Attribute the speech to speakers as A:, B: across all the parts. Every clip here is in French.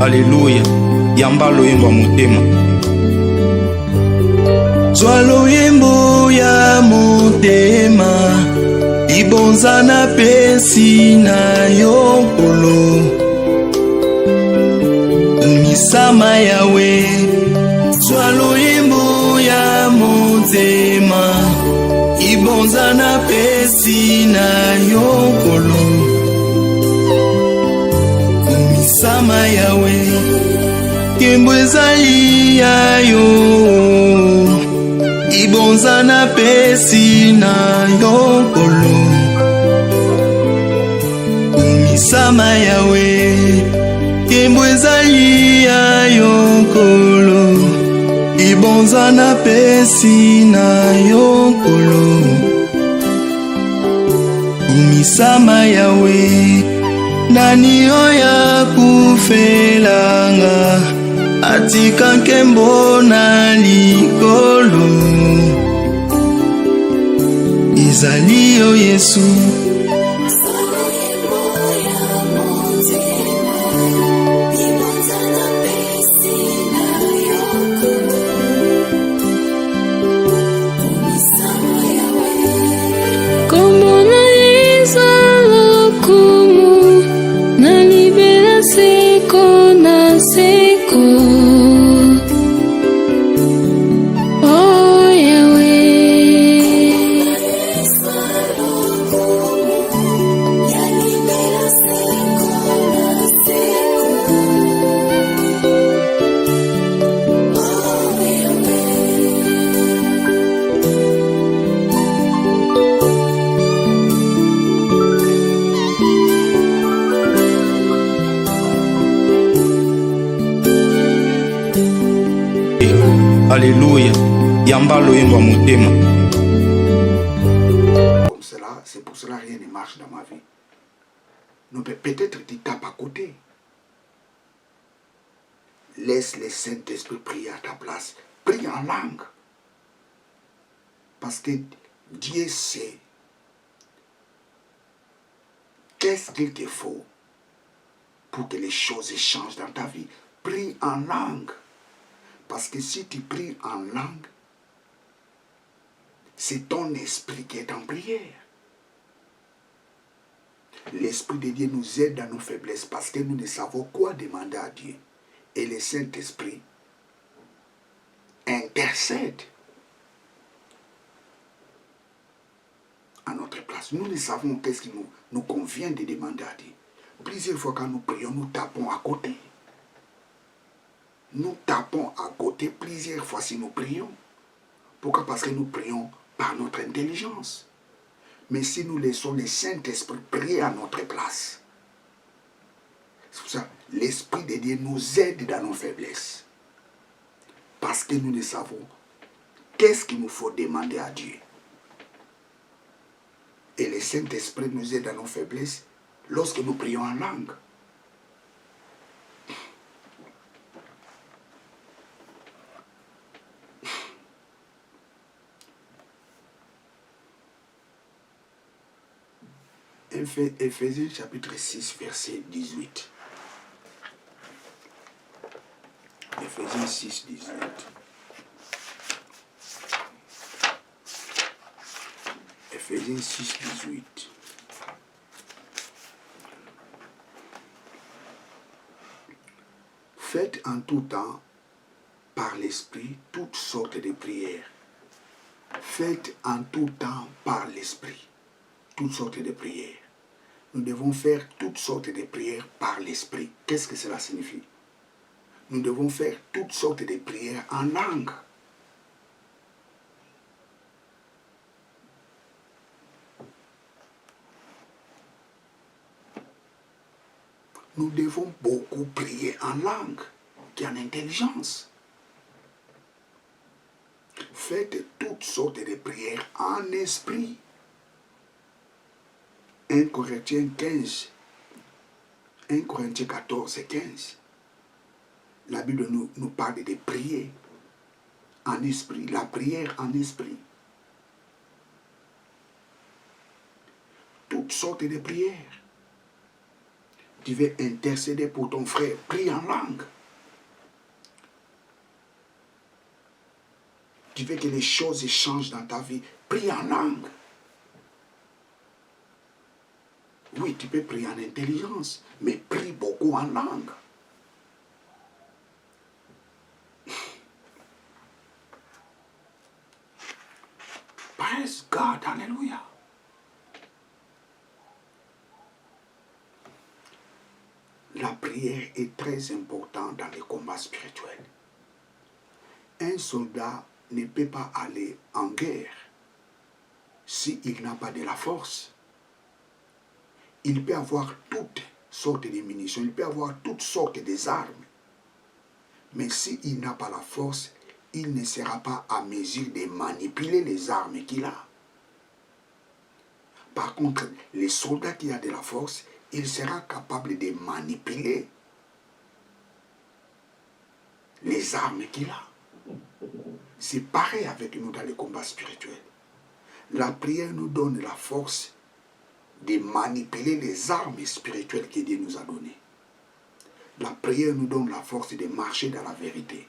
A: Alléluia. Yamba loyembo ya motema.
B: Zwa loyembo ya motema, libonza na pesi na yo nkolo. Misama yawe. Zwa loyembo ya motema, libonza na pesi na yo nkolo. Misama yawe. Kembo ezali ya yo, ibonza na pesi na yo nkolo. Misama yawe. Kembo ezali ya yo nkolo, ibonza na pesi na yo nkolo. Misama yawe. Nani oya kufelanga, atika nkembo na likolo. Ezali yo Yesu.
A: Alléluia. Yamba loyembo ya motema.
C: Comme cela, c'est pour cela rien ne marche dans ma vie. Donc peut-être tu tapes à côté. Laisse le Saint-Esprit prier à ta place. Prie en langue. Parce que Dieu sait qu'est-ce qu'il te faut pour que les choses changent dans ta vie. Prie en langue. Parce que si tu pries en langue, c'est ton esprit qui est en prière. L'Esprit de Dieu nous aide dans nos faiblesses parce que nous ne savons quoi demander à Dieu. Et le Saint-Esprit intercède à notre place. Nous ne savons qu'est-ce qui nous convient de demander à Dieu. Plusieurs fois quand nous prions, nous tapons à côté. Nous tapons à côté plusieurs fois si nous prions. Pourquoi? Parce que nous prions par notre intelligence. Mais si nous laissons le Saint-Esprit prier à notre place, c'est pour ça que l'Esprit de Dieu nous aide dans nos faiblesses. Parce que nous ne savons qu'est-ce qu'il nous faut demander à Dieu. Et le Saint-Esprit nous aide dans nos faiblesses lorsque nous prions en langue. Éphésiens chapitre 6, verset 18. Éphésiens 6, 18. Éphésiens 6, 18. Faites en tout temps, par l'Esprit, toutes sortes de prières. Faites en tout temps, par l'Esprit, toutes sortes de prières. Nous devons faire toutes sortes de prières par l'Esprit. Qu'est-ce que cela signifie? Nous devons faire toutes sortes de prières en langue. Nous devons beaucoup prier en langue, qui est en intelligence. Faites toutes sortes de prières en esprit. 1 Corinthiens 15, 1 Corinthiens 14 et 15. La Bible nous parle de prier en esprit, la prière en esprit. Toutes sortes de prières. Tu veux intercéder pour ton frère, prie en langue. Tu veux que les choses changent dans ta vie, prie en langue. Oui, tu peux prier en intelligence, mais prie beaucoup en langue. Praise God, alléluia. La prière est très importante dans les combats spirituels. Un soldat ne peut pas aller en guerre s'il n'a pas de la force. Il peut avoir toutes sortes de munitions, il peut avoir toutes sortes d'armes. Mais s'il n'a pas la force, il ne sera pas à mesure de manipuler les armes qu'il a. Par contre, le soldat qui a de la force, il sera capable de manipuler les armes qu'il a. C'est pareil avec nous dans les combats spirituels. La prière nous donne la force de manipuler les armes spirituelles que Dieu nous a données. La prière nous donne la force de marcher dans la vérité.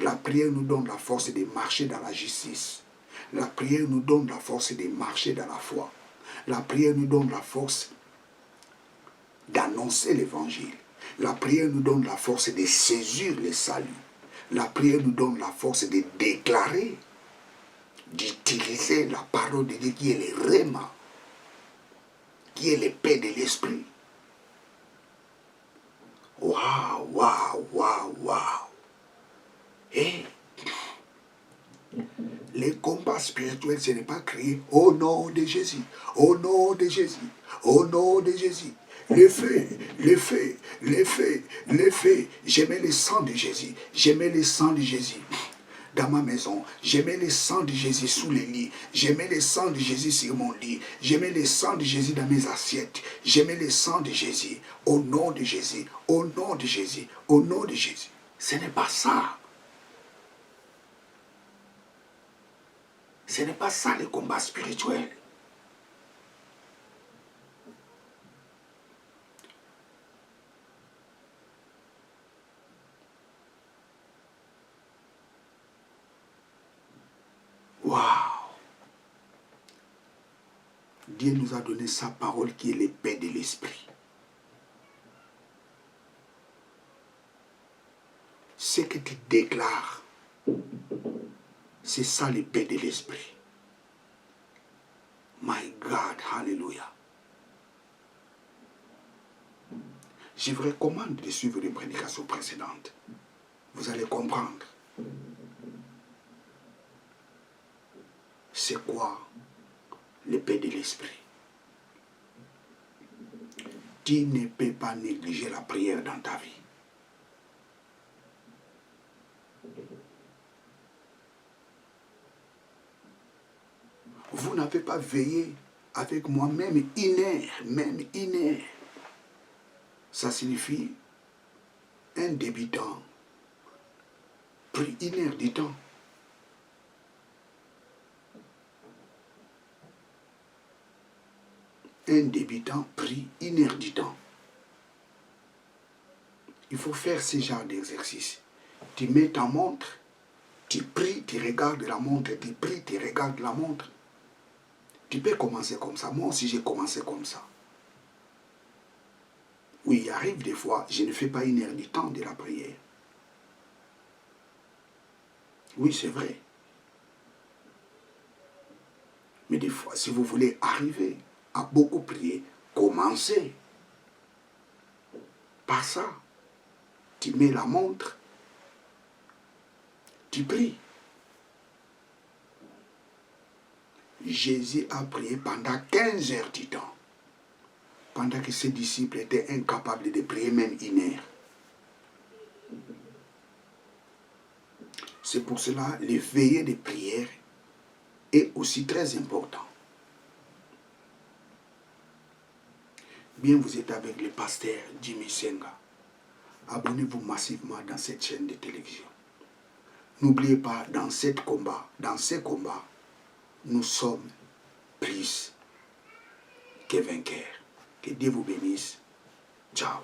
C: La prière nous donne la force de marcher dans la justice. La prière nous donne la force de marcher dans la foi. La prière nous donne la force d'annoncer l'évangile. La prière nous donne la force de saisir le salut. La prière nous donne la force de déclarer, d'utiliser la parole de Dieu qui est le réma, qui est l'épée de l'esprit. Waouh, waouh, waouh, waouh. Et les combats spirituels, ce n'est pas crier au nom de Jésus, au nom de Jésus, au nom de Jésus. Le feu, le feu, le feu, le feu. J'aimais le sang de Jésus, j'aimais le sang de Jésus. Dans ma maison, j'aimais le sang de Jésus sous les lits, j'aimais le sang de Jésus sur mon lit, j'aimais le sang de Jésus dans mes assiettes, j'aimais le sang de Jésus, au nom de Jésus, au nom de Jésus, au nom de Jésus. Ce n'est pas ça. Ce n'est pas ça le combat spirituel. Waouh! Dieu nous a donné sa parole qui est l'épée de l'esprit. Ce que tu déclares, c'est ça l'épée de l'esprit. My God, hallelujah. Je vous recommande de suivre les prédications précédentes. Vous allez comprendre. C'est quoi l'épée de l'esprit? Tu ne peux pas négliger la prière dans ta vie. Vous n'avez pas veillé avec moi même une heure. Ça signifie un débutant pris 1 heure du temps. Un débutant pris 1 heure du temps. Il faut faire ce genre d'exercice. Tu mets ta montre, tu pries, tu regardes la montre, tu pries, tu regardes la montre. Tu peux commencer comme ça. Moi aussi, j'ai commencé comme ça. Oui, il arrive des fois, je ne fais pas 1 heure du temps de la prière. Oui, c'est vrai. Mais des fois, si vous voulez arriver à beaucoup prier, commencez par ça. Tu mets la montre, tu pries. Jésus a prié pendant 15 heures du temps. Pendant que ses disciples étaient incapables de prier même 1 heure. C'est pour cela le veillée de prière est aussi très important. Bien, vous êtes avec le pasteur Jimmy Senga. Abonnez-vous massivement dans cette chaîne de télévision. N'oubliez pas, dans ces combats, nous sommes plus que vainqueurs. Que Dieu vous bénisse. Ciao.